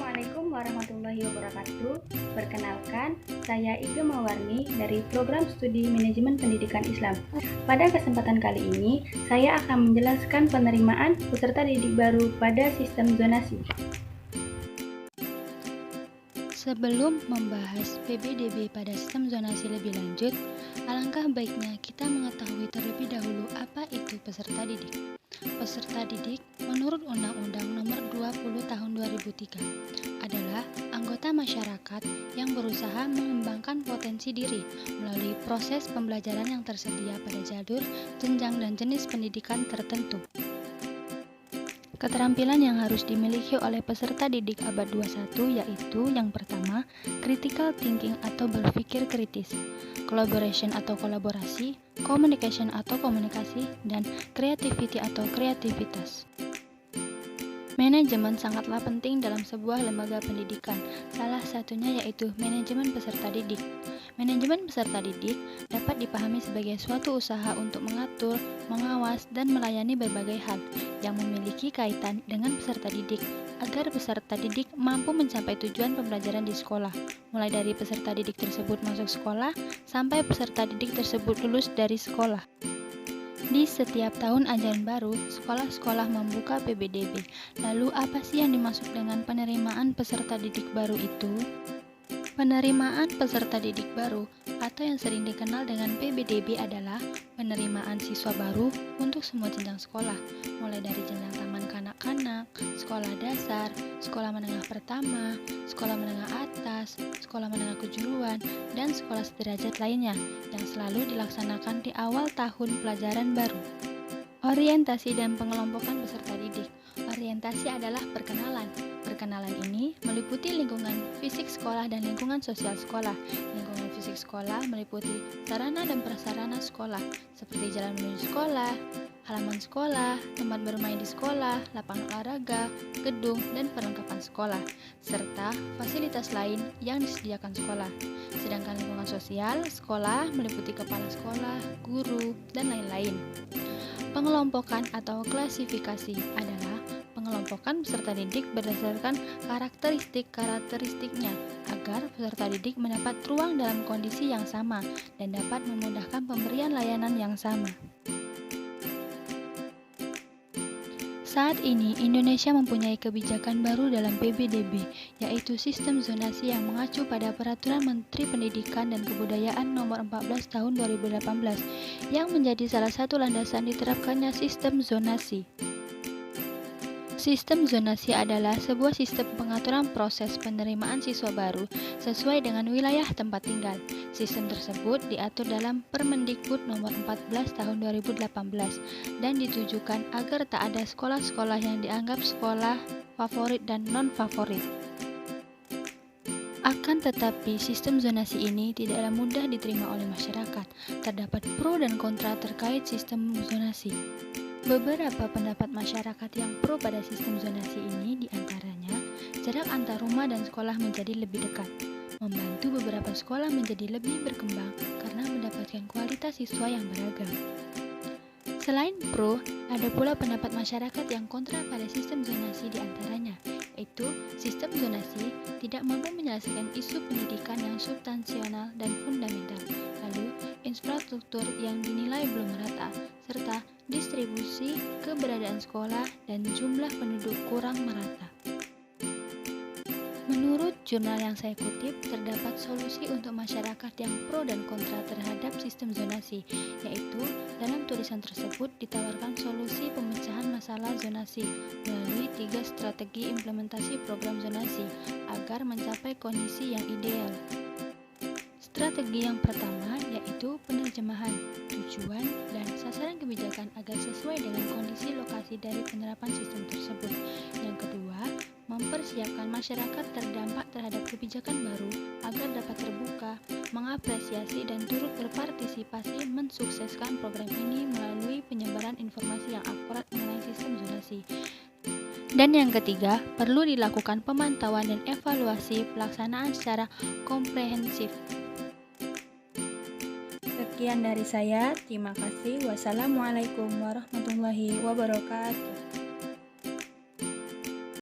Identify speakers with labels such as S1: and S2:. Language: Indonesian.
S1: Assalamualaikum warahmatullahi wabarakatuh. Perkenalkan, saya Iga Mawarni dari Program Studi Manajemen Pendidikan Islam. Pada kesempatan kali ini, saya akan menjelaskan penerimaan peserta didik baru pada sistem zonasi.
S2: Sebelum membahas PBDB pada sistem zonasi lebih lanjut, alangkah baiknya kita mengetahui terlebih dahulu apa itu peserta didik. Peserta didik menurut Undang-Undang Nomor 20 Tahun 2003 adalah anggota masyarakat yang berusaha mengembangkan potensi diri melalui proses pembelajaran yang tersedia pada jalur, jenjang, dan jenis pendidikan tertentu. Keterampilan yang harus dimiliki oleh peserta didik abad 21 yaitu yang pertama, critical thinking atau berpikir kritis, collaboration atau kolaborasi, communication atau komunikasi, dan creativity atau kreativitas. Manajemen sangatlah penting dalam sebuah lembaga pendidikan, salah satunya yaitu manajemen peserta didik. Manajemen peserta didik dapat dipahami sebagai suatu usaha untuk mengatur, mengawas, dan melayani berbagai hal yang memiliki kaitan dengan peserta didik, agar peserta didik mampu mencapai tujuan pembelajaran di sekolah, mulai dari peserta didik tersebut masuk sekolah, sampai peserta didik tersebut lulus dari sekolah. Di setiap tahun ajaran baru, sekolah-sekolah membuka PBDB. Lalu apa sih yang dimaksud dengan penerimaan peserta didik baru itu? Penerimaan peserta didik baru atau yang sering dikenal dengan PBDB adalah penerimaan siswa baru untuk semua jenjang sekolah, mulai dari jenjang taman kanak-kanak, sekolah dasar, sekolah menengah pertama, sekolah menengah atas, sekolah menengah kejuruan, dan sekolah sederajat lainnya yang selalu dilaksanakan di awal tahun pelajaran baru. Orientasi dan pengelompokan peserta didik. Orientasi adalah perkenalan. Perkenalan ini meliputi lingkungan fisik sekolah dan lingkungan sosial sekolah. Lingkungan fisik sekolah meliputi sarana dan prasarana sekolah, seperti jalan menuju sekolah, halaman sekolah, tempat bermain di sekolah, lapangan olahraga, gedung, dan perlengkapan sekolah, serta fasilitas lain yang disediakan sekolah. Sedangkan lingkungan sosial sekolah meliputi kepala sekolah, guru, dan lain-lain. Pengelompokan atau klasifikasi adalah pengelompokan peserta didik berdasarkan karakteristiknya agar peserta didik mendapat ruang dalam kondisi yang sama dan dapat memudahkan pemberian layanan yang sama. Saat ini, Indonesia mempunyai kebijakan baru dalam PBDB, yaitu sistem zonasi yang mengacu pada Peraturan Menteri Pendidikan dan Kebudayaan Nomor 14 Tahun 2018, yang menjadi salah satu landasan diterapkannya sistem zonasi. Sistem zonasi adalah sebuah sistem pengaturan proses penerimaan siswa baru sesuai dengan wilayah tempat tinggal. Sistem tersebut diatur dalam Permendikbud Nomor 14 Tahun 2018 dan ditujukan agar tak ada sekolah-sekolah yang dianggap sekolah favorit dan non-favorit. Akan tetapi, sistem zonasi ini tidaklah mudah diterima oleh masyarakat. Terdapat pro dan kontra terkait sistem zonasi. Beberapa pendapat masyarakat yang pro pada sistem zonasi ini diantaranya, jarak antar rumah dan sekolah menjadi lebih dekat, membantu beberapa sekolah menjadi lebih berkembang karena mendapatkan kualitas siswa yang beragam. Selain pro, ada pula pendapat masyarakat yang kontra pada sistem zonasi diantaranya, yaitu sistem zonasi tidak mampu menyelesaikan isu pendidikan yang substansial dan fundamental, lalu infrastruktur yang dinilai belum merata, serta distribusi keberadaan sekolah dan jumlah penduduk kurang merata. Menurut jurnal yang saya kutip, terdapat solusi untuk masyarakat yang pro dan kontra terhadap sistem zonasi, yaitu dalam tulisan tersebut ditawarkan solusi pemecahan masalah zonasi melalui 3 strategi implementasi program zonasi agar mencapai kondisi yang ideal. Strategi yang pertama yaitu penerjemahan, tujuan, dan sasaran kebijakan agar sesuai dengan kondisi lokasi dari penerapan sistem tersebut. Yang kedua, mempersiapkan masyarakat terdampak terhadap kebijakan baru agar dapat terbuka, mengapresiasi, dan turut berpartisipasi mensukseskan program ini melalui penyebaran informasi yang akurat mengenai sistem zonasi. Dan yang ketiga, perlu dilakukan pemantauan dan evaluasi pelaksanaan secara komprehensif.
S1: Sekian dari saya, terima kasih. Wassalamualaikum warahmatullahi wabarakatuh.